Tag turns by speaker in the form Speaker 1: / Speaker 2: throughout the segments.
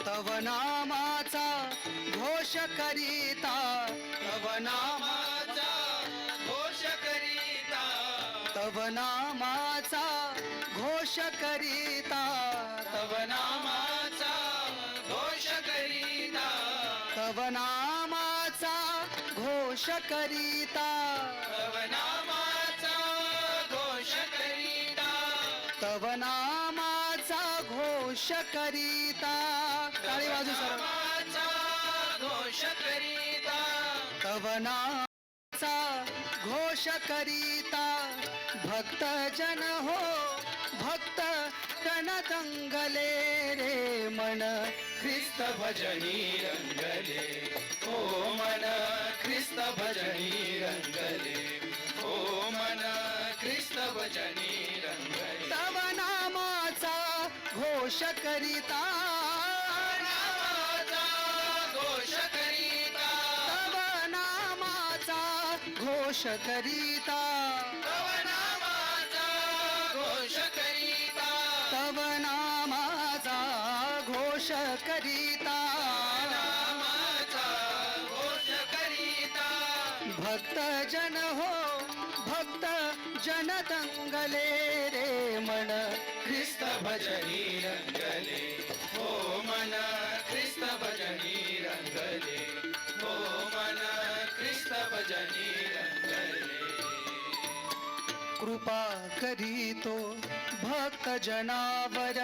Speaker 1: तव नामाचा घोष करीता,
Speaker 2: तव नामाचा घोष करीता,
Speaker 1: तव नामाचा घोष करीता,
Speaker 2: तव नामाचा घोष करीता,
Speaker 1: तव नामाचा घोष करीता,
Speaker 2: तव नामाचा घोष करीता,
Speaker 1: तव नामाचा घोष करीता. टाळी वाजू सर्व.
Speaker 2: नामाचा घोष करीता,
Speaker 1: तव नामाचा घोष करीता, भक्त जन हो भक्त जन दंगले रे मन.
Speaker 2: ख्रिस्त भजनी रंगले, ओ मन ख्रिस्त भजनी रंगले, ओ मन ख्रिस्त भजनी रंगले.
Speaker 1: तव नामाचा घोष करीता,
Speaker 2: नामाचा घोष करीता,
Speaker 1: तव नामाचा घोष करीता,
Speaker 2: तव नामाचा घोष करीता,
Speaker 1: तव नामाचा घोष करीता,
Speaker 2: नामाचा घोष करीता.
Speaker 1: भक्त जन हो भक्त जन दंगले रे मन.
Speaker 2: ख्रिस्त भजनी रंगले, ओ मन ख्रिस्त भजनी रंगले, ओ मन ख्रिस्त भजनी रंगले.
Speaker 1: कृपा करीतो भक्त जनावर,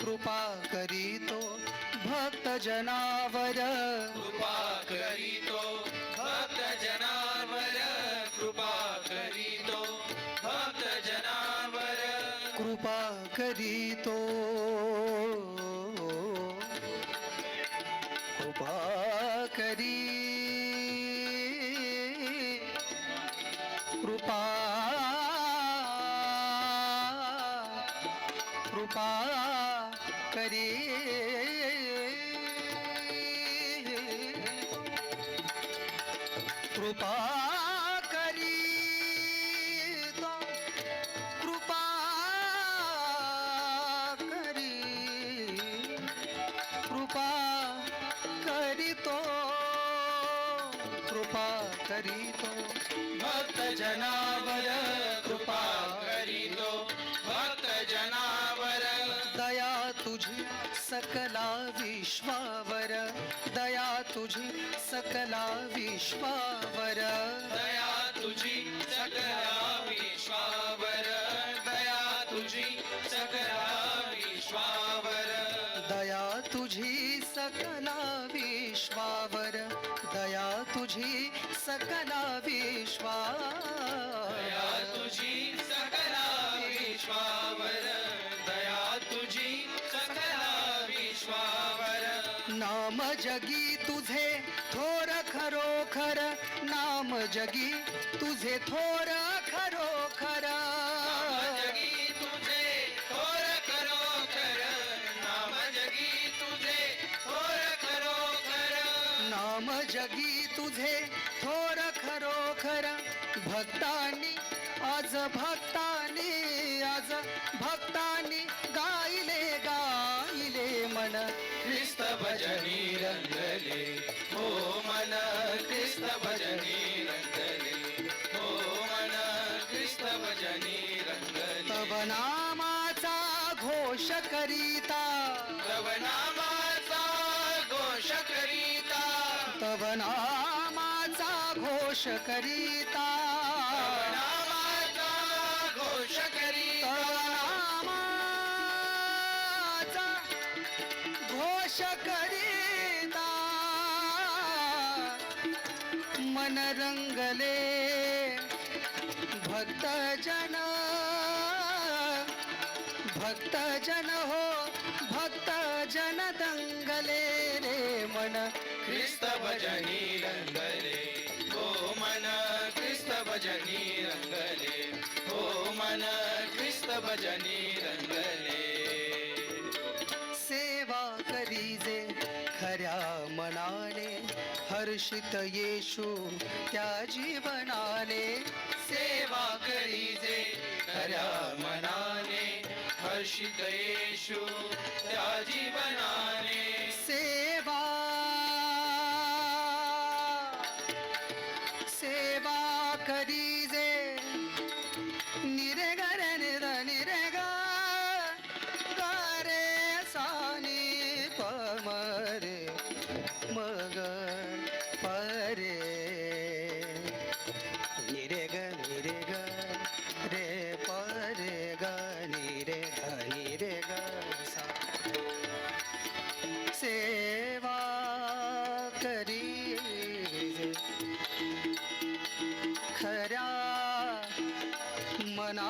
Speaker 1: कृपा करीतो भक्त जनावर,
Speaker 2: कृपा करीतो भक्त जनावर, कृपा करीतो भक्त जनावर,
Speaker 1: कृपा करीतो, कृपा करी, कृपा कृपा करी, कृपा करी तो, कृपा करी, कृपा करीतो, कृपा करीतो.
Speaker 2: भक्त जनावर कृपा करीतो, भक्त जनावर.
Speaker 1: दया तुझी सकला विश्वावर, दया तुझी सकला विश्वावर,
Speaker 2: दया तुझी सकला विश्वावर, दया तुझी सकला विश्वावर,
Speaker 1: दया तुझी सकला विश्वावर, दया तुझी सकला विश्वावर,
Speaker 2: दया तुझी सकला विश्वावर, दया तुझी सकला विश्वावर.
Speaker 1: नाम जगी तुझे थोर खरोखर, नाम जगी तुझे थोर खरोखर,
Speaker 2: नाम जगी तुझे थोर खरोखर, नाम जगी तुझे थोर खरोखर,
Speaker 1: नाम जगी तुझे थोर खरोखर. भक्तांनी आज भक्तांनी आज भक्तांनी गायले गायले मन.
Speaker 2: ख्रिस्त भजनी रंगले, ओ मन ख्रिस्त भजनी रंगले, ओ मन ख्रिस्त भजनी रंगले.
Speaker 1: तव नामाचा घोष करीता,
Speaker 2: तव नामाचा घोष करीता,
Speaker 1: तव नामाचा घोष करीता,
Speaker 2: तव नामाचा घोष करीता,
Speaker 1: तव नामाचा घोष करीता. मन रंगले भक्त जन, भक्त जन हो भक्त जन दंगले रे मन.
Speaker 2: ख्रिस्त भजनी रंगले, ओ मन ख्रिस्त भजनी रंगले, ओ मन ख्रिस्त भजनी रंगले.
Speaker 1: सेवा करीजे खऱ्या मनाने, हर्षित येशू त्या जीवनाने.
Speaker 2: सेवा करीजे खऱ्या मनाने, हर्षित येशू त्या जीवनाने.
Speaker 1: करीजे निरे ग रे निर निरे ग ग रे सा नि प म रे म ग प रे निरे ग रे प रे ग निरे ग सा सेवा करी खऱ्या मनाने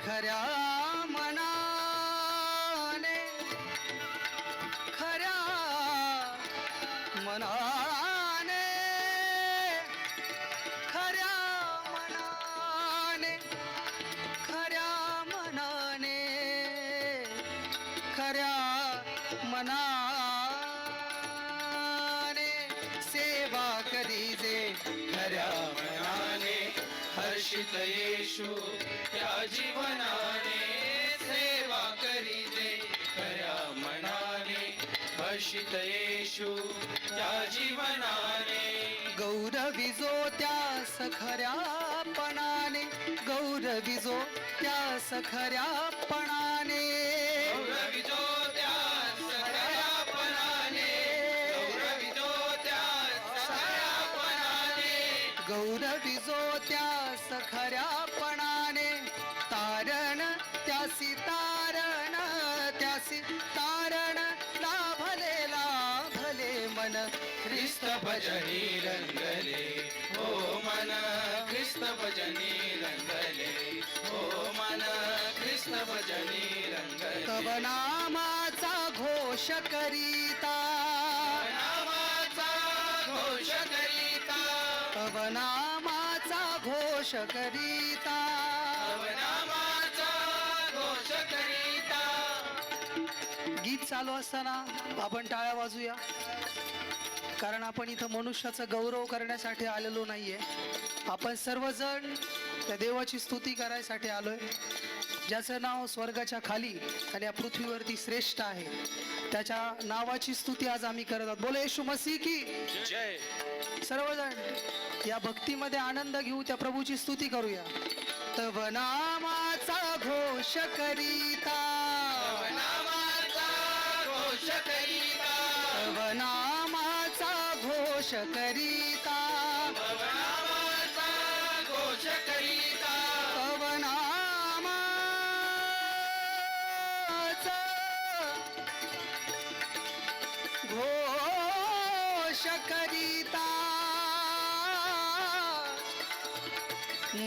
Speaker 1: खऱ्या मनाने खऱ्या मनाने खऱ्या मनाने खऱ्या मनाने खऱ्या मनाने सेवा करीजे
Speaker 2: खऱ्या मनाने हर्षित येशू त्या जीवनाने सेवा करीजे खऱ्या मनाने हर्षित येशू त्या जीवनाने
Speaker 1: गौरविजो त्यास खऱ्यापणाने गौरविजो त्यास खऱ्यापणाने
Speaker 2: गौरविजो त्यास खऱ्यापणाने गौरविजो त्यास खऱ्यापणाने
Speaker 1: गौरविजो त्यास खऱ्यापणाने तारण त्यासी तारण लाभले मन
Speaker 2: ख्रिस्त भजनी रंगले ओ मन ख्रिस्त भजनी रंगले ओ मन ख्रिस्त भजनी रंगले
Speaker 1: तव नामाचा घोष करीता
Speaker 2: नामाचा घोष करीता
Speaker 1: तव नामाचा घोष करीता
Speaker 2: तव नामाचा घोष करीता
Speaker 1: गीत चालू असताना आपण टाळ्या वाजूया, कारण आपण इथं मनुष्याचा गौरव करण्यासाठी आलेलो नाहीये. आपण सर्वजण त्या देवाची स्तुती करायसाठी आलोय, ज्याचं नाव स्वर्गाच्या खाली आणि या पृथ्वीवरती श्रेष्ठ आहे. त्याच्या नावाची स्तुती आज आम्ही करत आहोत. बोले येशू मसीह की
Speaker 2: जय.
Speaker 1: सर्वजण या भक्तीमध्ये आनंद घेऊ, त्या प्रभूची स्तुती करूया. तव नामाचा घोष करीता
Speaker 2: तव नामाचा घोष करीता
Speaker 1: तव नामाचा घोष करीता
Speaker 2: तव नामाचा घोष करीता
Speaker 1: तव नामाचा घोष करीता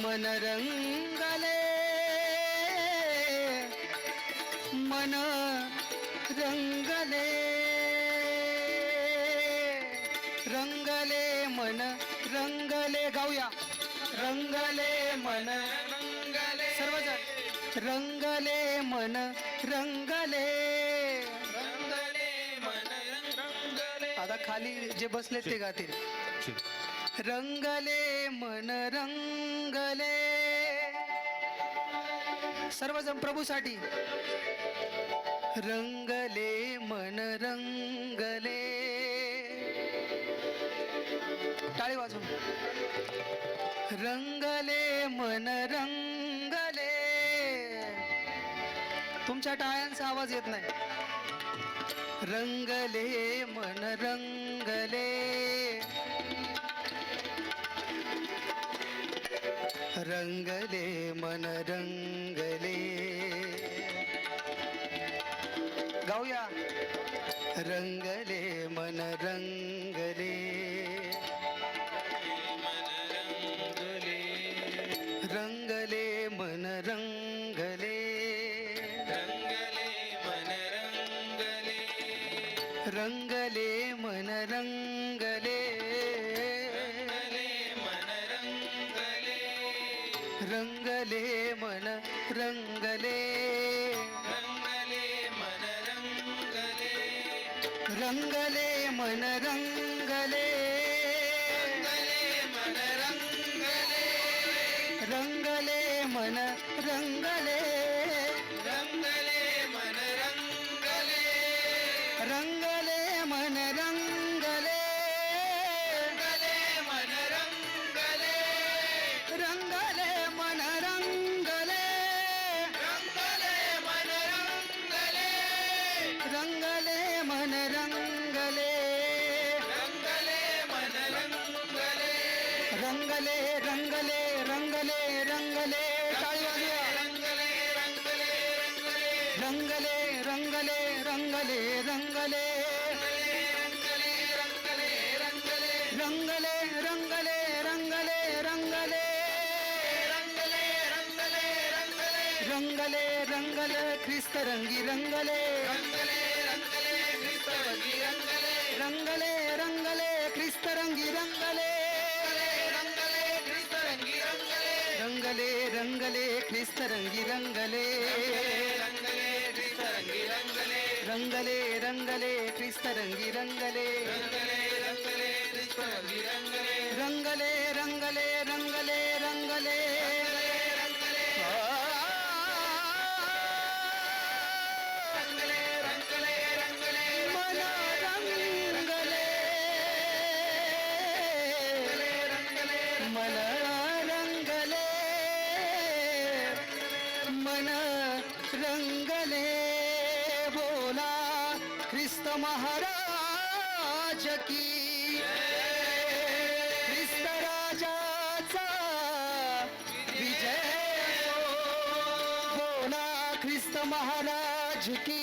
Speaker 1: मन रंगले मन रंगले रंगले मन रंगले गाऊया. रंगले मन
Speaker 2: रंगले
Speaker 1: सर्वजण रंगले मन रंगले.
Speaker 2: रंगले मन रंगले.
Speaker 1: आता खाली जे बसले ते गातील. रंगले मन रंगले. सर्वजण प्रभूसाठी. रंगले मन रंगले. टाळी वाजव. रंगले मन रंगले. तुमच्या टाळ्यांचा आवाज येत नाही. रंगले मन रंगले. रंगले मन रंगले. गाऊया. रंगले मन रंगले. रंगले मन रंगले.
Speaker 2: रंगले मन रंगले.
Speaker 1: रंगले मन रंगले.
Speaker 2: रंगले मन रंगले.
Speaker 1: रंगले मन रंगले.
Speaker 2: रंगले मन रंगले.
Speaker 1: रंगले मन रंगले.
Speaker 2: रंगले मन रंगले. रंगले मन रंगले रंगले मन रंगले रंगले मन रंगले रंगले रंगले रंगले रंगले टाळी वाजवा रंगले रंगले रंगले रंगले रंगले रंगले रंगले रंगले रंगले रंगले ख्रिस्त रंगी रंगले रंगले रंगले ख्रिस्त रंगी रंगले रंगले रंगले ख्रिस्त रंगी रंगले रंगले रंगले ख्रिस्त रंगी रंगले रंगले रंगले रंगले रंगले मन रंगले मन रंगले मन रंगले बोला ख्रिस्त महाराज की ख्रिस्त राजाचा विजय हो. बोला ख्रिस्त महाराज की